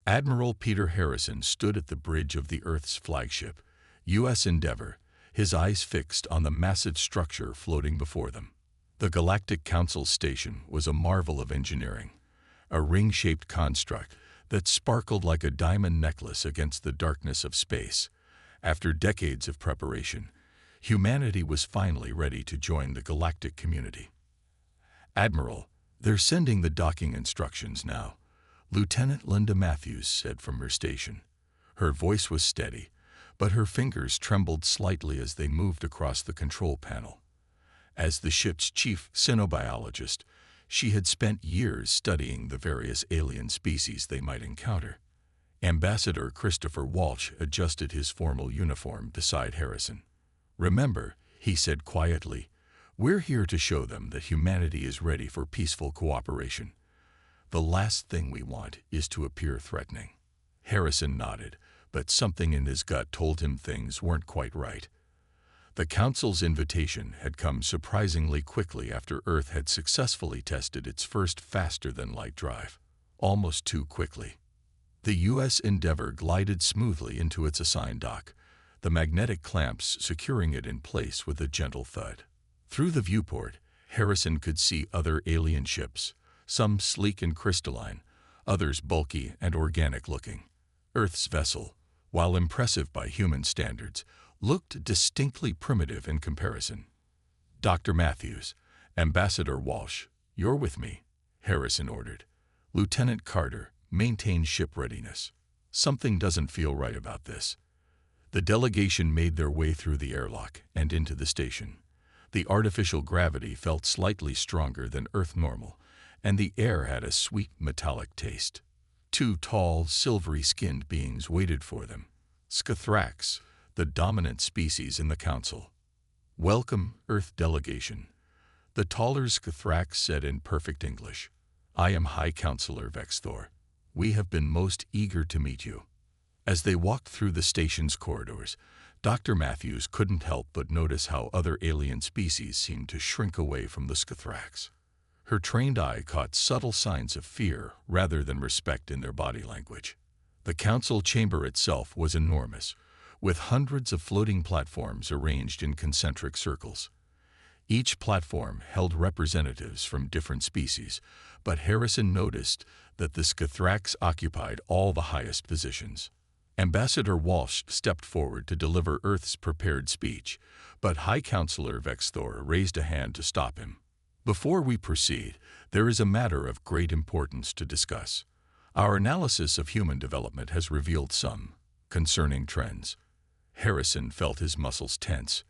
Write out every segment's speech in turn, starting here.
Admiral Peter Harrison stood at the bridge of the Earth's flagship, U.S. Endeavour, his eyes fixed on the massive structure floating before them. The Galactic Council station was a marvel of engineering, a ring-shaped construct that sparkled like a diamond necklace against the darkness of space. After decades of preparation, humanity was finally ready to join the galactic community. "Admiral, they're sending the docking instructions now," Lieutenant Linda Matthews said from her station. Her voice was steady, but her fingers trembled slightly as they moved across the control panel. As the ship's chief xenobiologist, she had spent years studying the various alien species they might encounter. Ambassador Christopher Walsh adjusted his formal uniform beside Harrison. "Remember," he said quietly, "we're here to show them that humanity is ready for peaceful cooperation. The last thing we want is to appear threatening." Harrison nodded, but something in his gut told him things weren't quite right. The Council's invitation had come surprisingly quickly after Earth had successfully tested its first faster-than-light drive. Almost too quickly. The U.S. Endeavour glided smoothly into its assigned dock, the magnetic clamps securing it in place with a gentle thud. Through the viewport, Harrison could see other alien ships, some sleek and crystalline, others bulky and organic-looking. Earth's vessel, while impressive by human standards, looked distinctly primitive in comparison. "Dr. Matthews, Ambassador Walsh, you're with me," Harrison ordered. "Lieutenant Carter, maintain ship readiness. Something doesn't feel right about this." The delegation made their way through the airlock and into the station. The artificial gravity felt slightly stronger than Earth normal, and the air had a sweet metallic taste. Two tall, silvery-skinned beings waited for them. Scythrax, the dominant species in the Council. "Welcome, Earth delegation," the taller Scythrax said in perfect English. "I am High Counselor Vexthor. We have been most eager to meet you." As they walked through the station's corridors, Dr. Matthews couldn't help but notice how other alien species seemed to shrink away from the Scythrax. Her trained eye caught subtle signs of fear rather than respect in their body language. The Council chamber itself was enormous, with hundreds of floating platforms arranged in concentric circles. Each platform held representatives from different species, but Harrison noticed that the Scythrax occupied all the highest positions. Ambassador Walsh stepped forward to deliver Earth's prepared speech, but High Counselor Vexthor raised a hand to stop him. "Before we proceed, there is a matter of great importance to discuss. Our analysis of human development has revealed some concerning trends." Harrison felt his muscles tense.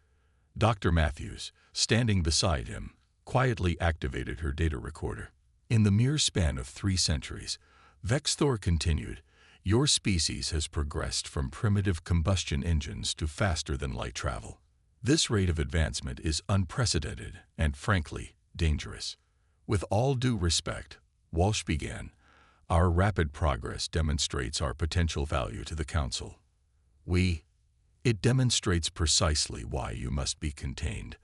Dr. Matthews, standing beside him, quietly activated her data recorder. "In the mere span of 3 centuries, Vexthor continued, your species has progressed from primitive combustion engines to faster-than-light travel. This rate of advancement is unprecedented and, frankly, dangerous. With all due respect," Walsh began, "our rapid progress demonstrates our potential value to the Council. It demonstrates precisely why you must be contained,"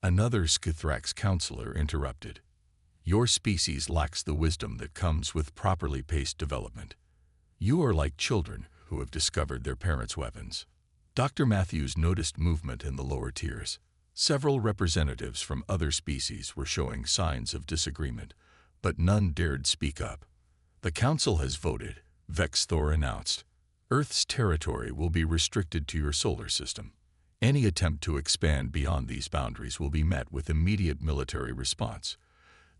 another Scythrax counselor interrupted. "Your species lacks the wisdom that comes with properly paced development. You are like children who have discovered their parents' weapons." Dr. Matthews noticed movement in the lower tiers. Several representatives from other species were showing signs of disagreement, but none dared speak up. "The Council has voted," Vexthor announced. "Earth's territory will be restricted to your solar system. Any attempt to expand beyond these boundaries will be met with immediate military response.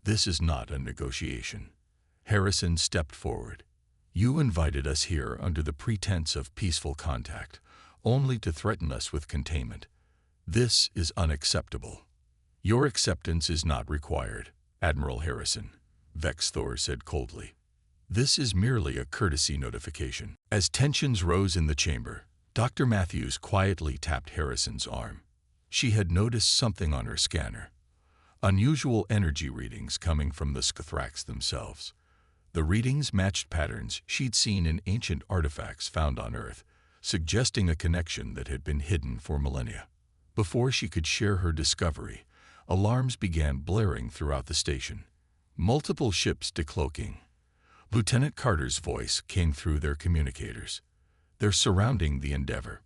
This is not a negotiation." Harrison stepped forward. "You invited us here under the pretense of peaceful contact, only to threaten us with containment. This is unacceptable." "Your acceptance is not required, Admiral Harrison," Vexthor said coldly. "This is merely a courtesy notification." As tensions rose in the chamber, Dr. Matthews quietly tapped Harrison's arm. She had noticed something on her scanner. Unusual energy readings coming from the Scythrax themselves. The readings matched patterns she'd seen in ancient artifacts found on Earth, suggesting a connection that had been hidden for millennia. Before she could share her discovery, alarms began blaring throughout the station. Multiple ships decloaking, Lieutenant Carter's voice came through their communicators. "They're surrounding the Endeavor."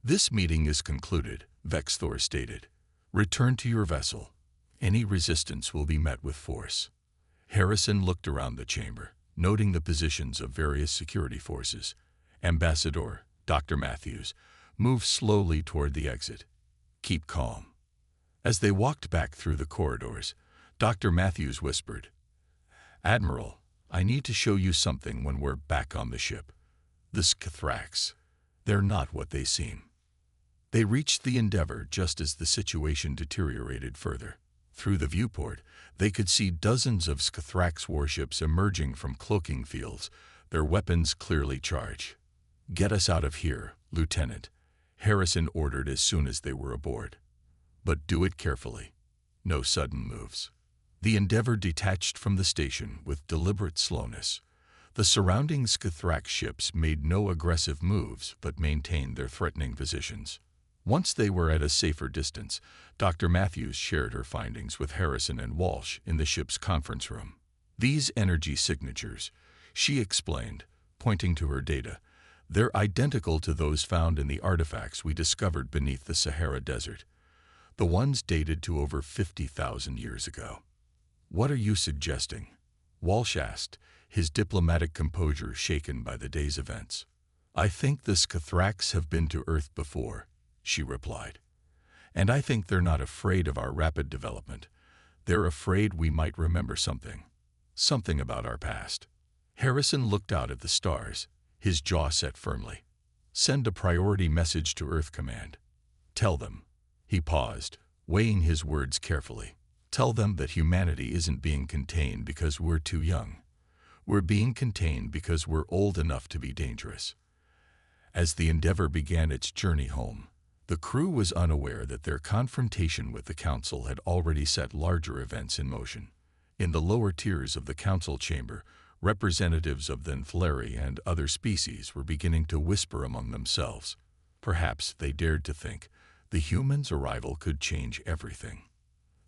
"This meeting is concluded," Vexthor stated. "Return to your vessel. Any resistance will be met with force." Harrison looked around the chamber, noting the positions of various security forces. Ambassador Dr. Matthews moved slowly toward the exit. "Keep calm." As they walked back through the corridors, Dr. Matthews whispered, "Admiral, I need to show you something when we're back on the ship. The Scythrax, they're not what they seem." They reached the Endeavor just as the situation deteriorated further. Through the viewport, they could see dozens of Scythrax warships emerging from cloaking fields, their weapons clearly charged. "Get us out of here, Lieutenant," Harrison ordered as soon as they were aboard. "But do it carefully. No sudden moves." The Endeavor detached from the station with deliberate slowness. The surrounding Scythrax ships made no aggressive moves but maintained their threatening positions. Once they were at a safer distance, Dr. Matthews shared her findings with Harrison and Walsh in the ship's conference room. "These energy signatures," she explained, pointing to her data, "they're identical to those found in the artifacts we discovered beneath the Sahara Desert. The ones dated to over 50,000 years ago." "What are you suggesting?" Walsh asked, his diplomatic composure shaken by the day's events. "I think the Scythrax have been to Earth before," she replied. "And I think they're not afraid of our rapid development. They're afraid we might remember something. Something about our past." Harrison looked out at the stars, his jaw set firmly. "Send a priority message to Earth Command. Tell them." He paused, weighing his words carefully. "Tell them that humanity isn't being contained because we're too young. We're being contained because we're old enough to be dangerous." As the Endeavor began its journey home, the crew was unaware that their confrontation with the Council had already set larger events in motion. In the lower tiers of the Council chamber, representatives of the Nthleri and other species were beginning to whisper among themselves. Perhaps they dared to think the humans' arrival could change everything.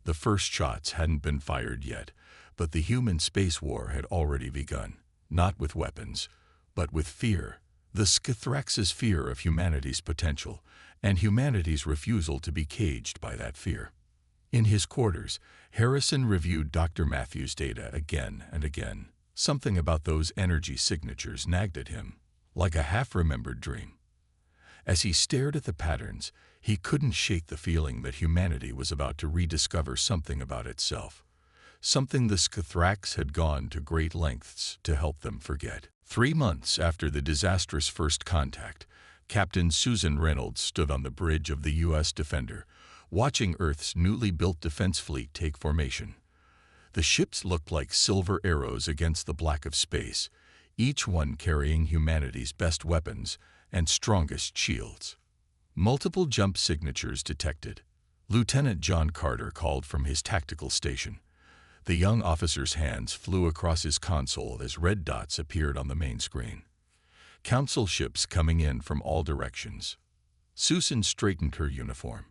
The first shots hadn't been fired yet, but the human space war had already begun, not with weapons, but with fear. The Scythrax's fear of humanity's potential, and humanity's refusal to be caged by that fear. In his quarters, Harrison reviewed Dr. Matthews' data again and again. Something about those energy signatures nagged at him, like a half-remembered dream. As he stared at the patterns, he couldn't shake the feeling that humanity was about to rediscover something about itself, something the Scythrax had gone to great lengths to help them forget. 3 months after the disastrous first contact, Captain Susan Reynolds stood on the bridge of the U.S. Defender, watching Earth's newly built defense fleet take formation. The ships looked like silver arrows against the black of space, each one carrying humanity's best weapons and strongest shields. Multiple jump signatures detected. Lieutenant John Carter called from his tactical station. The young officer's hands flew across his console as red dots appeared on the main screen. Council ships coming in from all directions. Susan straightened her uniform.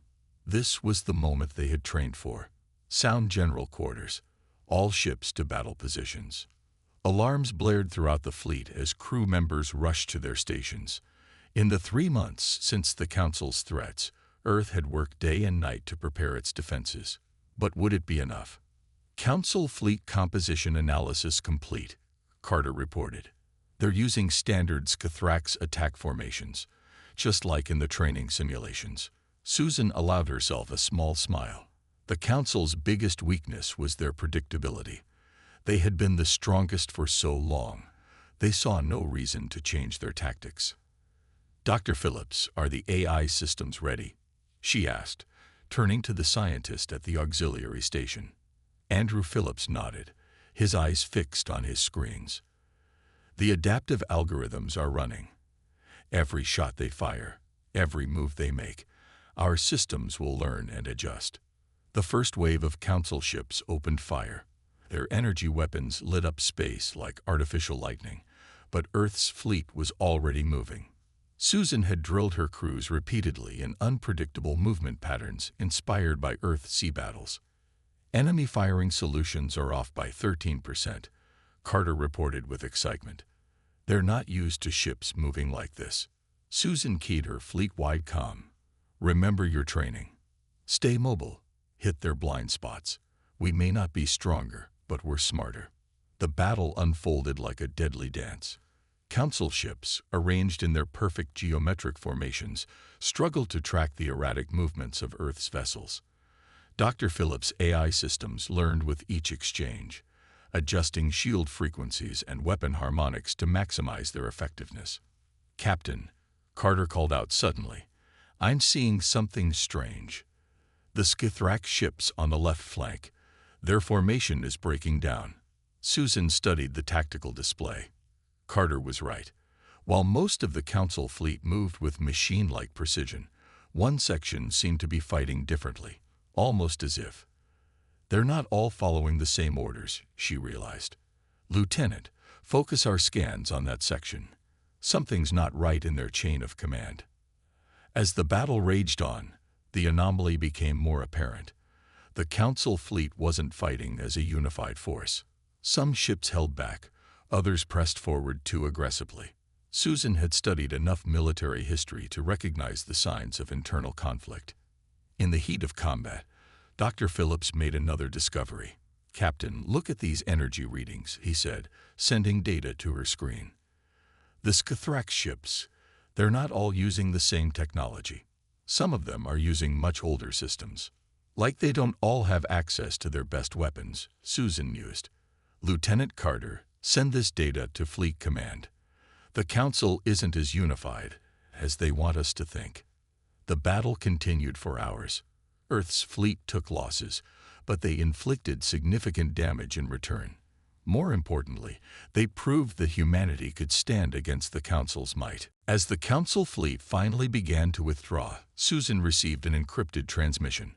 This was the moment they had trained for. Sound general quarters. All ships to battle positions. Alarms blared throughout the fleet as crew members rushed to their stations. In the 3 months since the Council's threats, Earth had worked day and night to prepare its defenses. But would it be enough? "Council fleet composition analysis complete," Carter reported. "They're using standard Scythrax attack formations, just like in the training simulations." Susan allowed herself a small smile. The Council's biggest weakness was their predictability. They had been the strongest for so long. They saw no reason to change their tactics. "Dr. Phillips, are the AI systems ready?" she asked, turning to the scientist at the auxiliary station. Andrew Phillips nodded, his eyes fixed on his screens. "The adaptive algorithms are running. Every shot they fire, every move they make, our systems will learn and adjust." The first wave of Council ships opened fire. Their energy weapons lit up space like artificial lightning, but Earth's fleet was already moving. Susan had drilled her crews repeatedly in unpredictable movement patterns inspired by Earth sea battles. "Enemy firing solutions are off by 13%. Carter reported with excitement. They're not used to ships moving like this. Susan keyed her fleet-wide comm. Remember your training. Stay mobile. Hit their blind spots. We may not be stronger, but we're smarter. The battle unfolded like a deadly dance. Council ships, arranged in their perfect geometric formations, struggled to track the erratic movements of Earth's vessels. Dr. Phillips' AI systems learned with each exchange, adjusting shield frequencies and weapon harmonics to maximize their effectiveness. Captain, Carter called out suddenly, I'm seeing something strange. The Skithrak ships on the left flank. Their formation is breaking down. Susan studied the tactical display. Carter was right. While most of the Council fleet moved with machine-like precision, one section seemed to be fighting differently, almost as if they're not all following the same orders, she realized. Lieutenant, focus our scans on that section. Something's not right in their chain of command. As the battle raged on, the anomaly became more apparent. The Council fleet wasn't fighting as a unified force. Some ships held back, others pressed forward too aggressively. Susan had studied enough military history to recognize the signs of internal conflict. In the heat of combat, Dr. Phillips made another discovery. Captain, look at these energy readings, he said, sending data to her screen. The Skithrak ships, they're not all using the same technology. Some of them are using much older systems. Like they don't all have access to their best weapons, Susan mused. Lieutenant Carter, send this data to Fleet Command. The Council isn't as unified as they want us to think. The battle continued for hours. Earth's fleet took losses, but they inflicted significant damage in return. More importantly, they proved that humanity could stand against the Council's might. As the Council fleet finally began to withdraw, Susan received an encrypted transmission.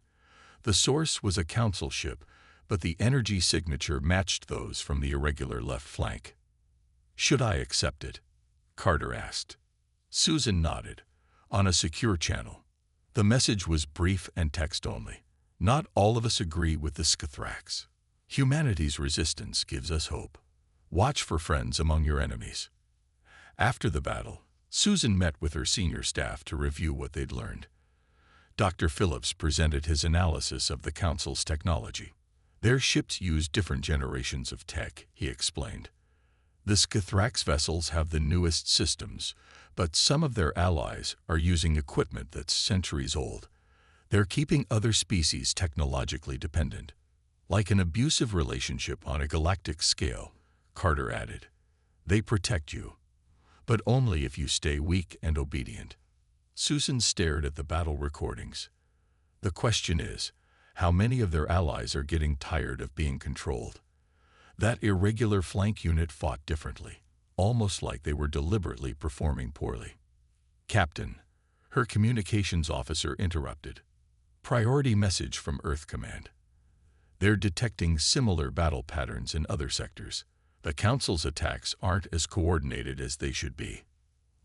The source was a Council ship, but the energy signature matched those from the irregular left flank. Should I accept it? Carter asked. Susan nodded. On a secure channel. The message was brief and text only. Not all of us agree with the Skithraks. Humanity's resistance gives us hope. Watch for friends among your enemies. After the battle, Susan met with her senior staff to review what they'd learned. Dr. Phillips presented his analysis of the Council's technology. Their ships use different generations of tech, he explained. The Skithrak's vessels have the newest systems, but some of their allies are using equipment that's centuries old. They're keeping other species technologically dependent. Like an abusive relationship on a galactic scale, Carter added. They protect you, but only if you stay weak and obedient. Susan stared at the battle recordings. The question is, how many of their allies are getting tired of being controlled? That irregular flank unit fought differently, almost like they were deliberately performing poorly. Captain, her communications officer interrupted. Priority message from Earth Command. They're detecting similar battle patterns in other sectors. The Council's attacks aren't as coordinated as they should be.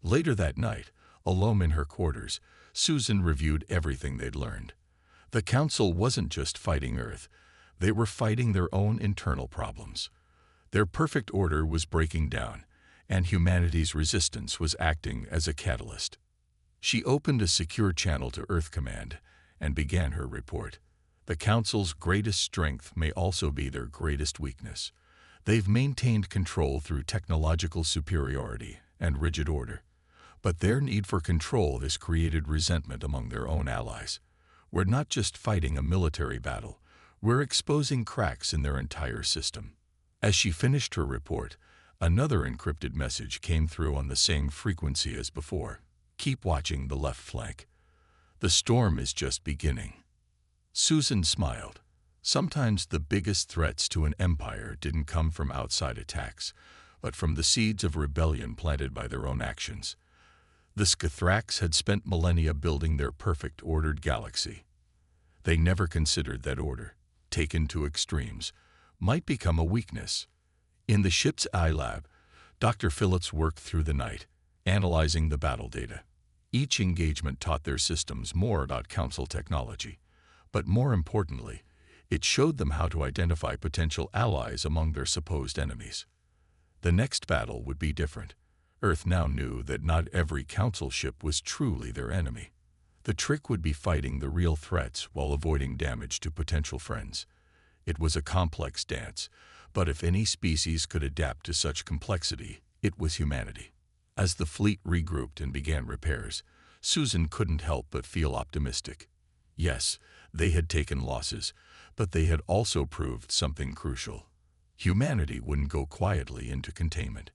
Later that night, alone in her quarters, Susan reviewed everything they'd learned. The Council wasn't just fighting Earth. They were fighting their own internal problems. Their perfect order was breaking down, and humanity's resistance was acting as a catalyst. She opened a secure channel to Earth Command and began her report. The Council's greatest strength may also be their greatest weakness. They've maintained control through technological superiority and rigid order, but their need for control has created resentment among their own allies. We're not just fighting a military battle, we're exposing cracks in their entire system. As she finished her report, another encrypted message came through on the same frequency as before. Keep watching the left flank. The storm is just beginning. Susan smiled. Sometimes the biggest threats to an empire didn't come from outside attacks, but from the seeds of rebellion planted by their own actions. The Skithraks had spent millennia building their perfect ordered galaxy. They never considered that order, taken to extremes, might become a weakness. In the ship's iLab, Dr. Phillips worked through the night, analyzing the battle data. Each engagement taught their systems more about Council technology, but more importantly, it showed them how to identify potential allies among their supposed enemies. The next battle would be different. Earth now knew that not every council ship was truly their enemy. The trick would be fighting the real threats while avoiding damage to potential friends. It was a complex dance, but if any species could adapt to such complexity, it was humanity. As the fleet regrouped and began repairs, Susan couldn't help but feel optimistic. Yes, they had taken losses, but they had also proved something crucial. Humanity wouldn't go quietly into containment.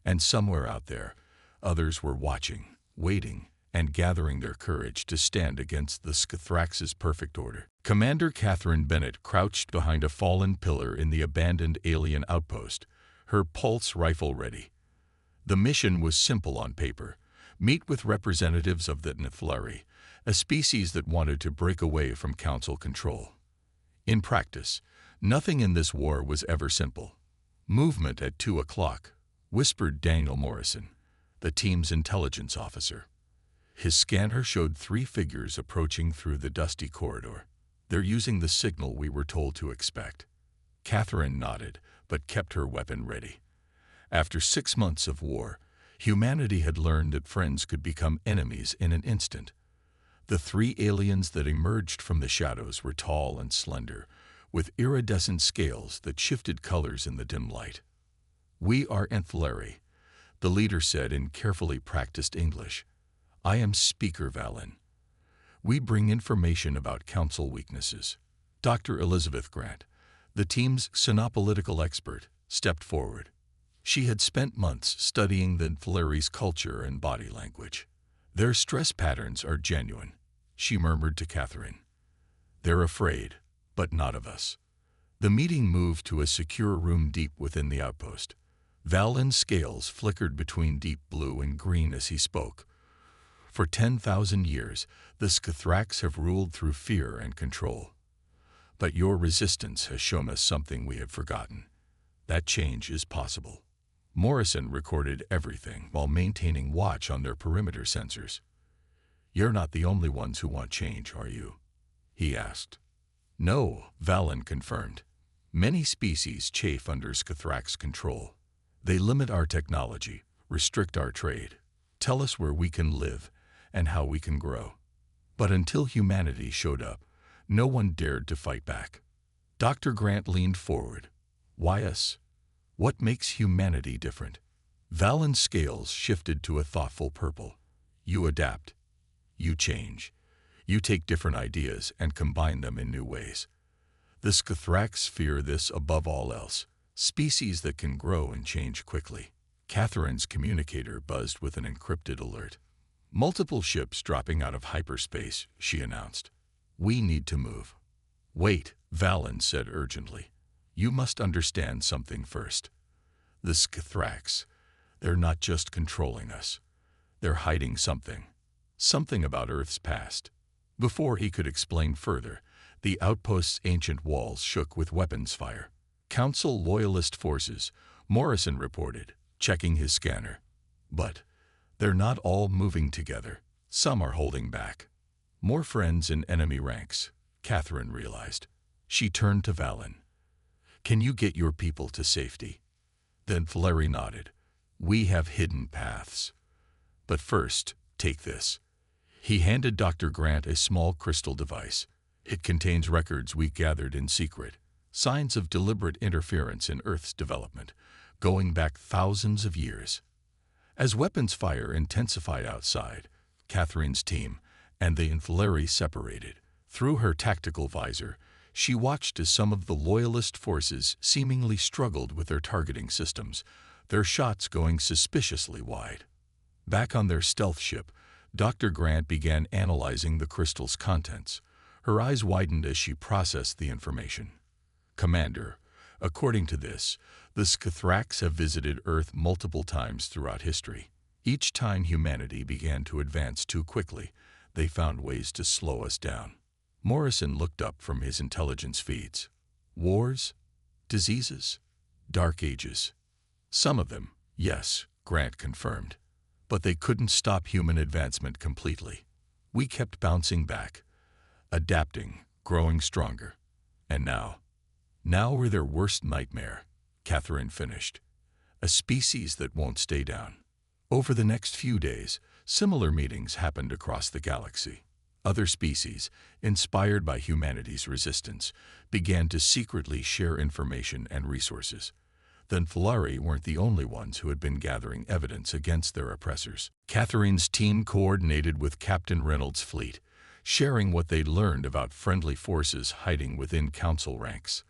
And somewhere out there, others were watching, waiting, and gathering their courage to stand against the Scythrax's perfect order. Commander Catherine Bennett crouched behind a fallen pillar in the abandoned alien outpost, her pulse rifle ready. The mission was simple on paper: meet with representatives of the Nephleri, a species that wanted to break away from Council control. In practice, nothing in this war was ever simple. "Movement at 2 o'clock, whispered Daniel Morrison, the team's intelligence officer. His scanner showed 3 figures approaching through the dusty corridor. "They're using the signal we were told to expect." Catherine nodded, but kept her weapon ready. After 6 months of war, humanity had learned that friends could become enemies in an instant. The 3 aliens that emerged from the shadows were tall and slender, with iridescent scales that shifted colors in the dim light. "We are Nephleri," the leader said in carefully practiced English. "I am Speaker Valen. We bring information about Council weaknesses." Dr. Elizabeth Grant, the team's xenopolitical expert, stepped forward. She had spent months studying the Nephleri's culture and body language. "Their stress patterns are genuine," she murmured to Catherine. "They're afraid, but not of us." The meeting moved to a secure room deep within the outpost. Valen's scales flickered between deep blue and green as he spoke. "For 10,000 years, the Scythrax have ruled through fear and control. But your resistance has shown us something we had forgotten. That change is possible." Morrison recorded everything while maintaining watch on their perimeter sensors. "You're not the only ones who want change, are you?" he asked. "No," Valen confirmed. "Many species chafe under Scythrax control. They limit our technology, restrict our trade, tell us where we can live and how we can grow. But until humanity showed up, no one dared to fight back." Dr. Grant leaned forward. "Why us? What makes humanity different?" Valen's scales shifted to a thoughtful purple. "You adapt. You change. You take different ideas and combine them in new ways. The Scythrax fear this above all else, species that can grow and change quickly." Catherine's communicator buzzed with an encrypted alert. "Multiple ships dropping out of hyperspace," she announced. "We need to move." "Wait," Valen said urgently. "You must understand something first. The Scythrax, they're not just controlling us. They're hiding something. Something about Earth's past." Before he could explain further, the outpost's ancient walls shook with weapons fire. "Council loyalist forces," Morrison reported, checking his scanner. "But they're not all moving together. Some are holding back." More friends in enemy ranks, Catherine realized. She turned to Valen. "Can you get your people to safety?" Then Nephleri nodded. "We have hidden paths. But first, take this." He handed Dr. Grant a small crystal device. "It contains records we gathered in secret, signs of deliberate interference in Earth's development, going back thousands of years." As weapons fire intensified outside, Catherine's team and the Nephleri separated. Through her tactical visor, she watched as some of the loyalist forces seemingly struggled with their targeting systems, their shots going suspiciously wide. Back on their stealth ship, Dr. Grant began analyzing the crystal's contents. Her eyes widened as she processed the information. "Commander, according to this, the Scythrax have visited Earth multiple times throughout history. Each time humanity began to advance too quickly, they found ways to slow us down." Morrison looked up from his intelligence feeds. "Wars? Diseases? Dark ages?" "Some of them, yes," Grant confirmed. "But they couldn't stop human advancement completely. We kept bouncing back, adapting, growing stronger. And now we're their worst nightmare," Catherine finished. a species that won't stay down. Over the next few days, similar meetings happened across the galaxy. Other species, inspired by humanity's resistance, began to secretly share information and resources. The N'Flari weren't the only ones who had been gathering evidence against their oppressors. Catherine's team coordinated with Captain Reynolds' fleet, sharing what they'd learned about friendly forces hiding within Council ranks.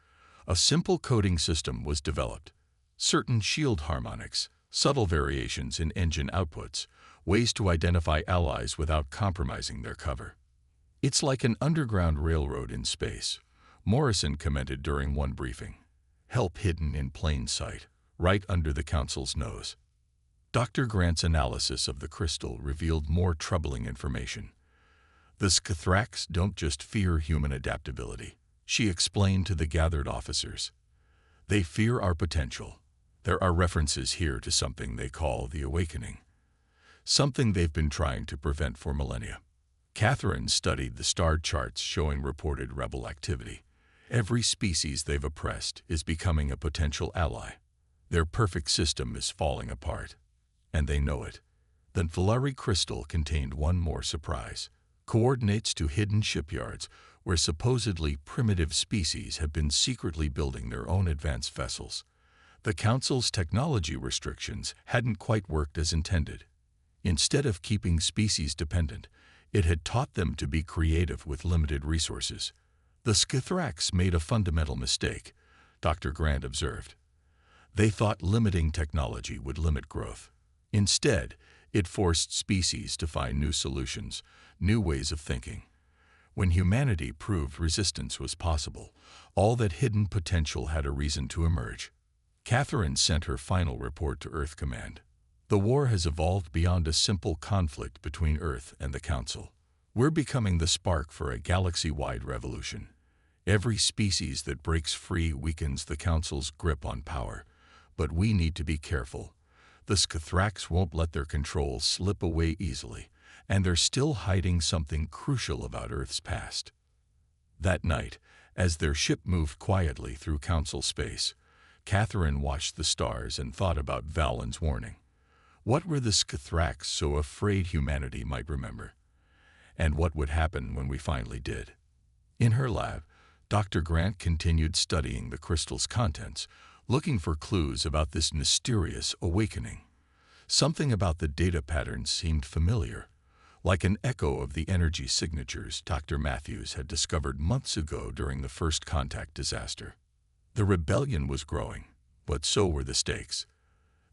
A simple coding system was developed. Certain shield harmonics, subtle variations in engine outputs, ways to identify allies without compromising their cover. "It's like an underground railroad in space," Morrison commented during one briefing. "Help hidden in plain sight, right under the Council's nose." Dr. Grant's analysis of the crystal revealed more troubling information. "The Scythraks don't just fear human adaptability," she explained to the gathered officers. "They fear our potential. There are references here to something they call the Awakening, something they've been trying to prevent for millennia." Catherine studied the star charts showing reported rebel activity. Every species they've oppressed is becoming a potential ally. Their perfect system is falling apart, and they know it. The N'Flari crystal contained one more surprise: coordinates to hidden shipyards where supposedly primitive species have been secretly building their own advanced vessels. The Council's technology restrictions hadn't quite worked as intended. Instead of keeping species dependent, it had taught them to be creative with limited resources. "The Scythraks made a fundamental mistake," Dr. Grant observed. "They thought limiting technology would limit growth. Instead, it forced species to find new solutions, new ways of thinking. When humanity proved resistance was possible, all that hidden potential had a reason to emerge." Catherine sent her final report to Earth Command. "The war has evolved beyond a simple conflict between Earth and the Council. We're becoming the spark for a galaxy-wide revolution. Every species that breaks free weakens the Council's grip on power. But we need to be careful. The Scythraks won't let their control slip away easily, and they're still hiding something crucial about Earth's past." That night, as their ship moved quietly through Council space, Catherine watched the stars and thought about Valen's warning. What were the Scythraks so afraid humanity might remember? And what would happen when we finally did? In her lab, Dr. Grant continued studying the crystal's contents, looking for clues about this mysterious awakening. Something about the data patterns seemed familiar, like an echo of the energy signatures Dr. Matthews had discovered months ago during the first contact disaster. The rebellion was growing, but so were the stakes.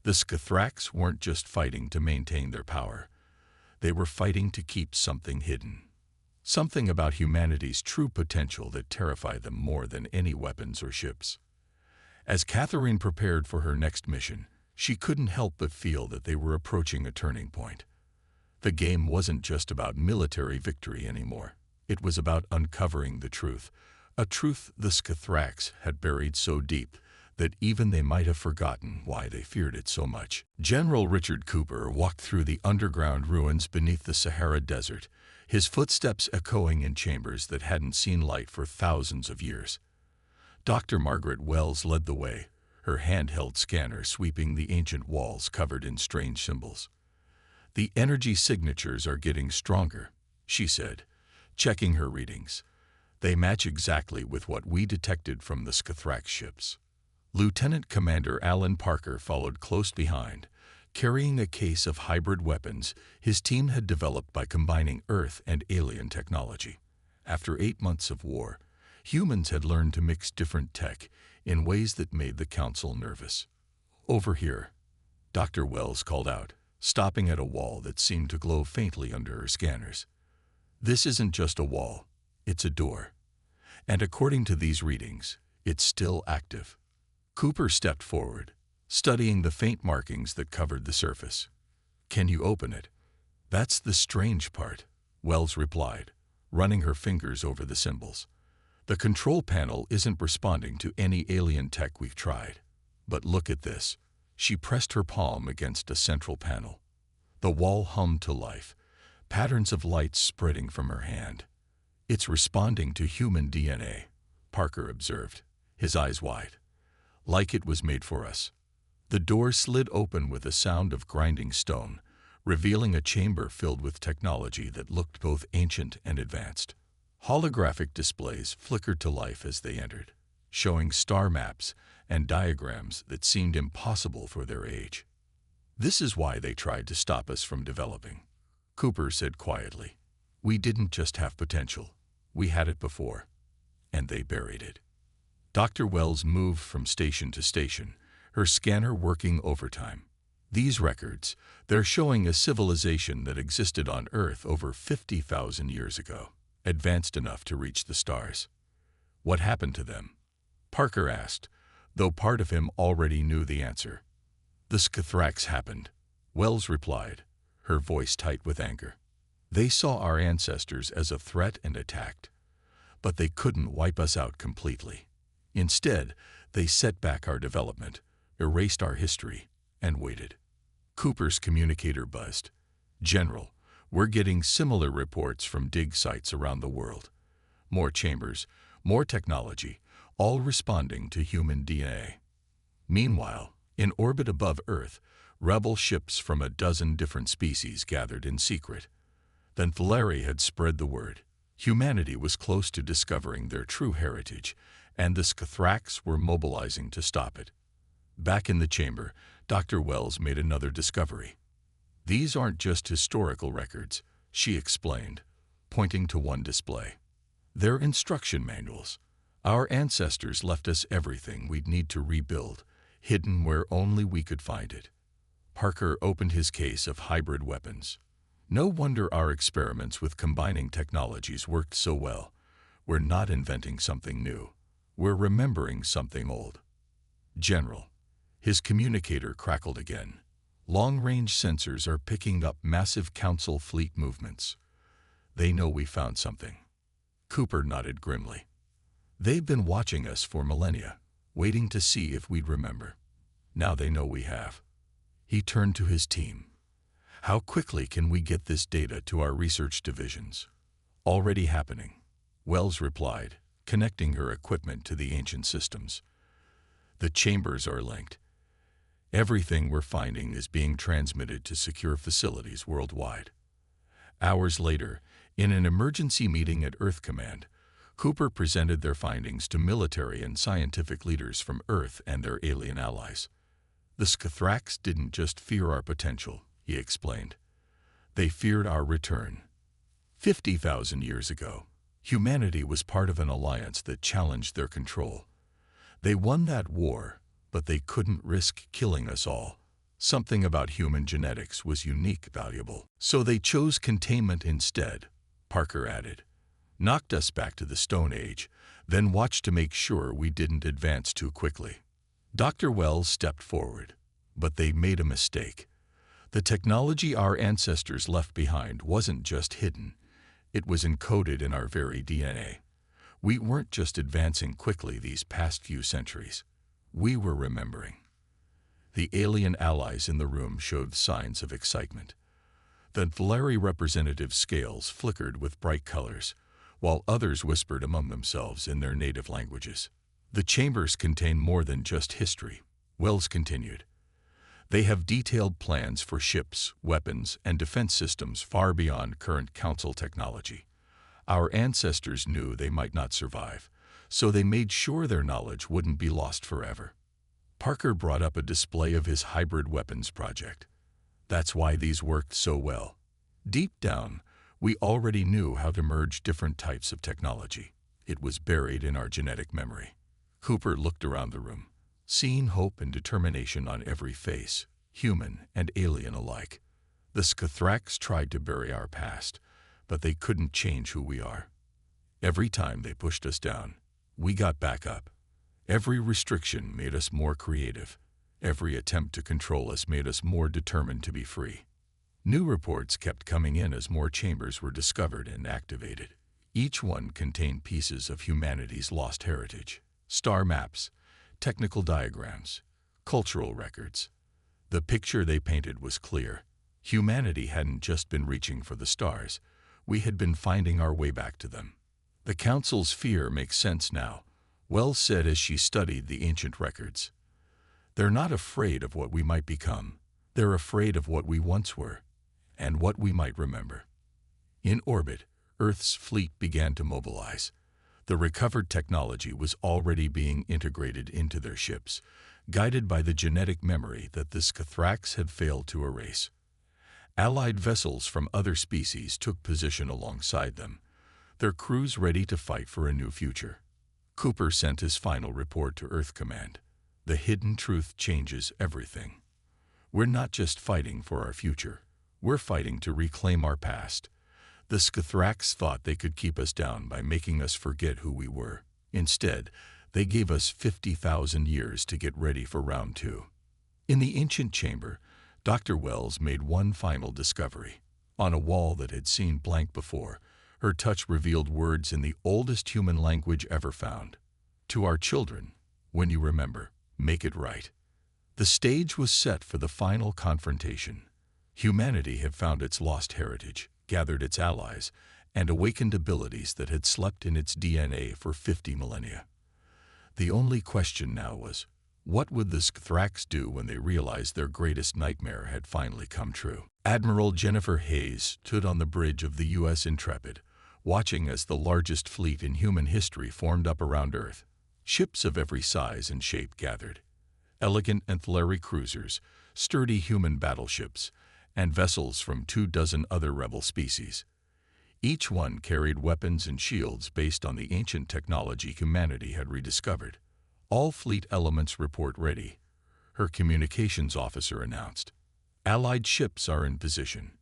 The Scythraks weren't just fighting to maintain their power. They were fighting to keep something hidden. Something about humanity's true potential that terrified them more than any weapons or ships. As Catherine prepared for her next mission, she couldn't help but feel that they were approaching a turning point. The game wasn't just about military victory anymore. It was about uncovering the truth, a truth the Scythraks had buried so deep that even they might have forgotten why they feared it so much. General Richard Cooper walked through the underground ruins beneath the Sahara Desert, his footsteps echoing in chambers that hadn't seen light for thousands of years. Dr. Margaret Wells led the way, her handheld scanner sweeping the ancient walls covered in strange symbols. "The energy signatures are getting stronger," she said, checking her readings. "They match exactly with what we detected from the Scythrak ships." Lieutenant Commander Alan Parker followed close behind, carrying a case of hybrid weapons his team had developed by combining Earth and alien technology. After 8 months of war, humans had learned to mix different tech in ways that made the Council nervous. "Over here," Dr. Wells called out, stopping at a wall that seemed to glow faintly under her scanners. "This isn't just a wall, it's a door. And according to these readings, it's still active." Cooper stepped forward, studying the faint markings that covered the surface. "Can you open it?" "That's the strange part," Wells replied, running her fingers over the symbols. "The control panel isn't responding to any alien tech we've tried. But look at this." She pressed her palm against a central panel. The wall hummed to life, patterns of light spreading from her hand. "It's responding to human DNA," Parker observed, his eyes wide. "Like it was made for us." The door slid open with a sound of grinding stone, revealing a chamber filled with technology that looked both ancient and advanced. Holographic displays flickered to life as they entered, showing star maps and diagrams that seemed impossible for their age. "This is why they tried to stop us from developing," Cooper said quietly. "We didn't just have potential, we had it before, and they buried it." Dr. Wells moved from station to station, her scanner working overtime. "These records, they're showing a civilization that existed on Earth over 50,000 years ago, advanced enough to reach the stars. What happened to them?" Parker asked, though part of him already knew the answer. "The Scythrax happened," Wells replied, her voice tight with anger. "They saw our ancestors as a threat and attacked, but they couldn't wipe us out completely. Instead, they set back our development, erased our history, and waited." Cooper's communicator buzzed. "General, we're getting similar reports from dig sites around the world. More chambers, more technology, all responding to human DNA. Meanwhile, in orbit above Earth, rebel ships from a dozen different species gathered in secret." Then Valeri had spread the word. Humanity was close to discovering their true heritage, and the Scythrax were mobilizing to stop it. Back in the chamber, Dr. Wells made another discovery. "These aren't just historical records," she explained, pointing to one display. "They're instruction manuals. Our ancestors left us everything we'd need to rebuild, hidden where only we could find it." Parker opened his case of hybrid weapons. "No wonder our experiments with combining technologies worked so well. We're not inventing something new. We're remembering something old." "General," his communicator crackled again. "Long-range sensors are picking up massive Council fleet movements. They know we found something." Cooper nodded grimly. "They've been watching us for millennia, waiting to see if we'd remember. Now they know we have." He turned to his team. "How quickly can we get this data to our research divisions?" "Already happening," Wells replied, connecting her equipment to the ancient systems. "The chambers are linked. Everything we're finding is being transmitted to secure facilities worldwide." Hours later, in an emergency meeting at Earth Command, Cooper presented their findings to military and scientific leaders from Earth and their alien allies. "The Scythrax didn't just fear our potential," he explained. "They feared our return. 50,000 years ago, humanity was part of an alliance that challenged their control. They won that war, but they couldn't risk killing us all. Something about human genetics was unique, valuable. So they chose containment instead," Parker added. "Knocked us back to the Stone Age, then watched to make sure we didn't advance too quickly." Dr. Wells stepped forward, but they made a mistake. The technology our ancestors left behind wasn't just hidden, it was encoded in our very DNA. We weren't just advancing quickly these past few centuries. We were remembering. The alien allies in the room showed signs of excitement. The Valeri representative scales flickered with bright colors, while others whispered among themselves in their native languages. "The chambers contain more than just history," Wells continued. "They have detailed plans for ships, weapons, and defense systems far beyond current Council technology. Our ancestors knew they might not survive, so they made sure their knowledge wouldn't be lost forever." Parker brought up a display of his hybrid weapons project. "That's why these worked so well. Deep down, we already knew how to merge different types of technology. It was buried in our genetic memory." Cooper looked around the room, seeing hope and determination on every face, human and alien alike. "The Scythrax tried to bury our past, but they couldn't change who we are. Every time they pushed us down, we got back up. Every restriction made us more creative. Every attempt to control us made us more determined to be free." New reports kept coming in as more chambers were discovered and activated. Each one contained pieces of humanity's lost heritage: star maps, technical diagrams, cultural records. The picture they painted was clear. Humanity hadn't just been reaching for the stars, we had been finding our way back to them. "The Council's fear makes sense now," Wells said as she studied the ancient records. They're not afraid of what we might become. They're afraid of what we once were, and what we might remember. In orbit, Earth's fleet began to mobilize. The recovered technology was already being integrated into their ships, guided by the genetic memory that the Scythrax had failed to erase. Allied vessels from other species took position alongside them, their crews ready to fight for a new future. Cooper sent his final report to Earth Command. The hidden truth changes everything. We're not just fighting for our future. We're fighting to reclaim our past. The Scythrax thought they could keep us down by making us forget who we were. Instead, they gave us 50,000 years to get ready for round two. In the ancient chamber, Dr. Wells made one final discovery. On a wall that had seen blank before, her touch revealed words in the oldest human language ever found. To our children, when you remember, make it right. The stage was set for the final confrontation. Humanity had found its lost heritage, gathered its allies, and awakened abilities that had slept in its DNA for 50 millennia. The only question now was, what would the Scythrax do when they realized their greatest nightmare had finally come true? Admiral Jennifer Hayes stood on the bridge of the U.S. Intrepid, watching as the largest fleet in human history formed up around Earth. Ships of every size and shape gathered. Elegant ancillary cruisers, sturdy human battleships, and vessels from 24 other rebel species. Each one carried weapons and shields based on the ancient technology humanity had rediscovered. All fleet elements report ready, her communications officer announced. Allied ships are in position.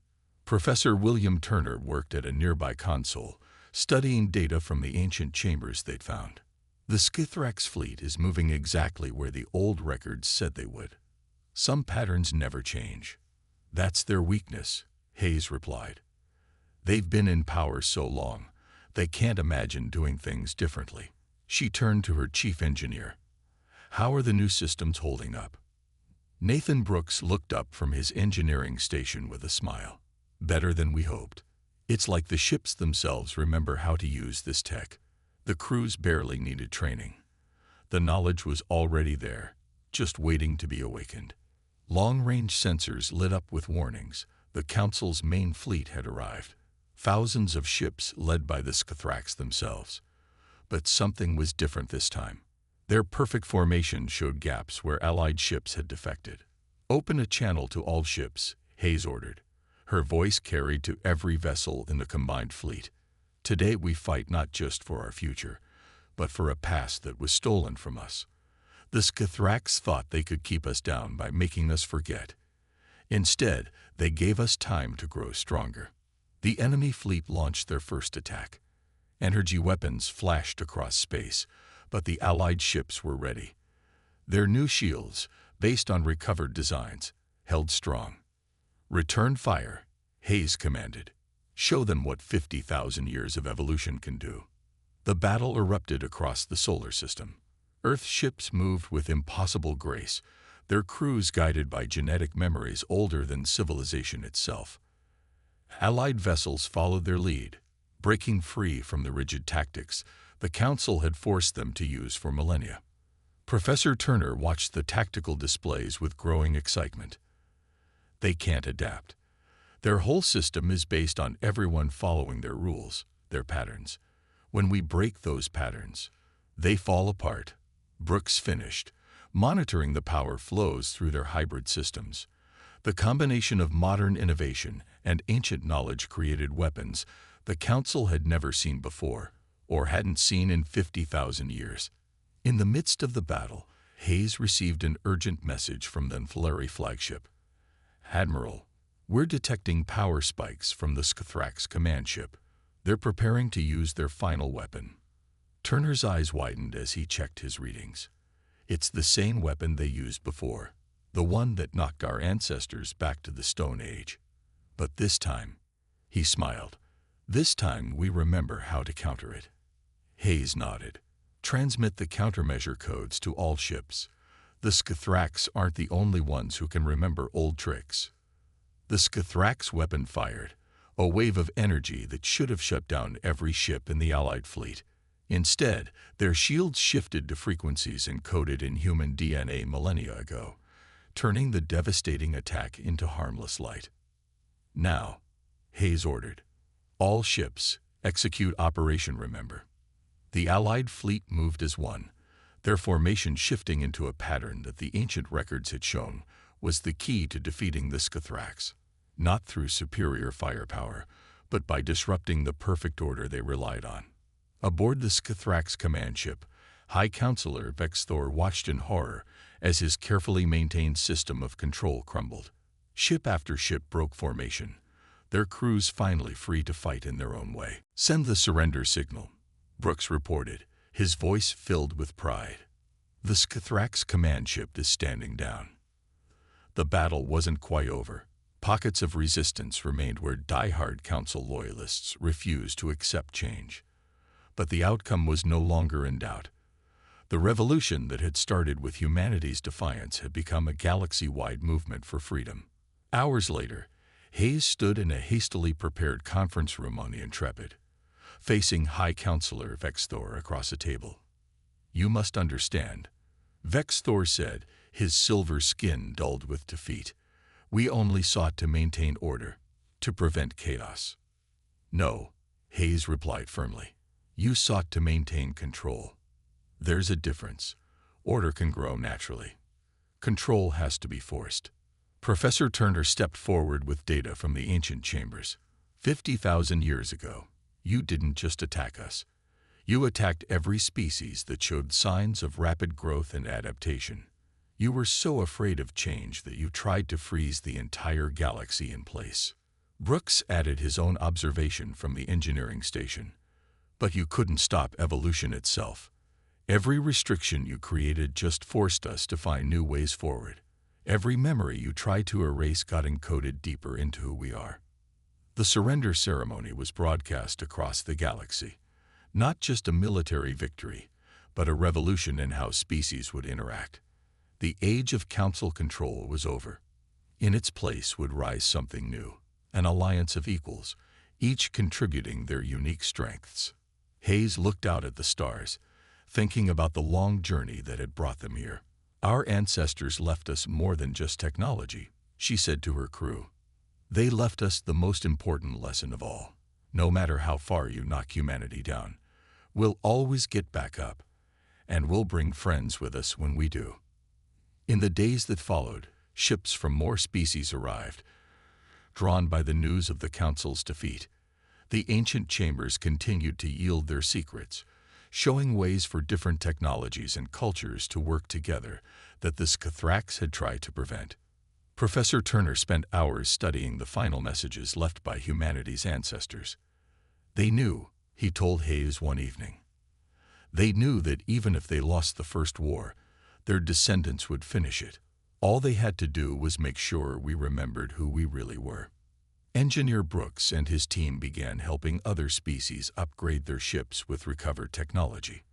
Professor William Turner worked at a nearby console, studying data from the ancient chambers they'd found. The Scythrax fleet is moving exactly where the old records said they would. Some patterns never change. That's their weakness, Hayes replied. They've been in power so long, they can't imagine doing things differently. She turned to her chief engineer. How are the new systems holding up? Nathan Brooks looked up from his engineering station with a smile. Better than we hoped. It's like the ships themselves remember how to use this tech. The crews barely needed training. The knowledge was already there, just waiting to be awakened. Long-range sensors lit up with warnings. The Council's main fleet had arrived. Thousands of ships led by the Scythrax themselves. But something was different this time. Their perfect formation showed gaps where Allied ships had defected. Open a channel to all ships, Hayes ordered. Her voice carried to every vessel in the combined fleet. Today we fight not just for our future, but for a past that was stolen from us. The Scythrax thought they could keep us down by making us forget. Instead, they gave us time to grow stronger. The enemy fleet launched their first attack. Energy weapons flashed across space, but the Allied ships were ready. Their new shields, based on recovered designs, held strong. Return fire, Hayes commanded. Show them what 50,000 years of evolution can do. The battle erupted across the solar system. Earth ships moved with impossible grace, their crews guided by genetic memories older than civilization itself. Allied vessels followed their lead, breaking free from the rigid tactics the Council had forced them to use for millennia. Professor Turner watched the tactical displays with growing excitement. They can't adapt. Their whole system is based on everyone following their rules, their patterns. When we break those patterns, they fall apart. Brooks finished, monitoring the power flows through their hybrid systems. The combination of modern innovation and ancient knowledge created weapons the Council had never seen before, or hadn't seen in 50,000 years. In the midst of the battle, Hayes received an urgent message from the Nflaari flagship. Admiral, we're detecting power spikes from the Scythrax command ship. They're preparing to use their final weapon. Turner's eyes widened as he checked his readings. It's the same weapon they used before, the one that knocked our ancestors back to the Stone Age. But this time, he smiled, this time we remember how to counter it. Hayes nodded. Transmit the countermeasure codes to all ships. The Scythrax aren't the only ones who can remember old tricks. The Scythrax weapon fired, a wave of energy that should have shut down every ship in the Allied fleet. Instead, their shields shifted to frequencies encoded in human DNA millennia ago, turning the devastating attack into harmless light. "Now," Hayes ordered, "all ships, execute Operation Remember." The Allied fleet moved as one, their formation shifting into a pattern that the ancient records had shown was the key to defeating the Scythrax, not through superior firepower, but by disrupting the perfect order they relied on. Aboard the Scythrax command ship, High Counselor Vexthor watched in horror as his carefully maintained system of control crumbled. Ship after ship broke formation, their crews finally free to fight in their own way. "Send the surrender signal," Brooks reported, his voice filled with pride. "The Scythrax command ship is standing down." The battle wasn't quite over. Pockets of resistance remained where die-hard Council loyalists refused to accept change. But the outcome was no longer in doubt. The revolution that had started with humanity's defiance had become a galaxy-wide movement for freedom. Hours later, Hayes stood in a hastily prepared conference room on the Intrepid, facing High Counselor Vexthor across a table. "You must understand," Vexthor said, his silver skin dulled with defeat. "We only sought to maintain order, to prevent chaos." "No," Hayes replied firmly. "You sought to maintain control. There's a difference. Order can grow naturally. Control has to be forced." Professor Turner stepped forward with data from the ancient chambers. 50,000 years ago, you didn't just attack us. You attacked every species that showed signs of rapid growth and adaptation. You were so afraid of change that you tried to freeze the entire galaxy in place." Brooks added his own observation from the engineering station. "But you couldn't stop evolution itself. Every restriction you created just forced us to find new ways forward. Every memory you tried to erase got encoded deeper into who we are." The surrender ceremony was broadcast across the galaxy. Not just a military victory, but a revolution in how species would interact. The age of Council control was over. In its place would rise something new, an alliance of equals, each contributing their unique strengths. Hayes looked out at the stars, thinking about the long journey that had brought them here. "Our ancestors left us more than just technology," she said to her crew. "They left us the most important lesson of all. No matter how far you knock humanity down, we'll always get back up, and we'll bring friends with us when we do." In the days that followed, ships from more species arrived, drawn by the news of the Council's defeat. The ancient chambers continued to yield their secrets, showing ways for different technologies and cultures to work together that the Scythrax had tried to prevent. Professor Turner spent hours studying the final messages left by humanity's ancestors. They knew, he told Hayes one evening. They knew that even if they lost the first war, their descendants would finish it. All they had to do was make sure we remembered who we really were. Engineer Brooks and his team began helping other species upgrade their ships with recovered technology.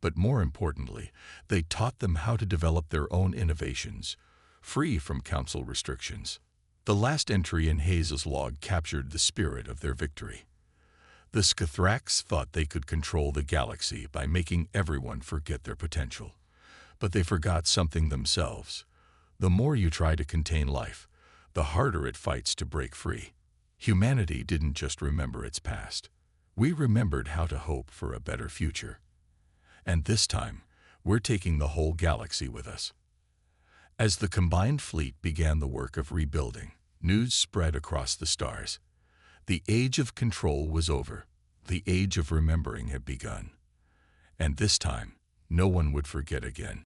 But more importantly, they taught them how to develop their own innovations, free from Council restrictions. The last entry in Hayes' log captured the spirit of their victory. The Scythrax thought they could control the galaxy by making everyone forget their potential. But they forgot something themselves. The more you try to contain life, the harder it fights to break free. Humanity didn't just remember its past. We remembered how to hope for a better future. And this time, we're taking the whole galaxy with us. As the combined fleet began the work of rebuilding, news spread across the stars. The age of control was over. The age of remembering had begun. And this time, no one would forget again.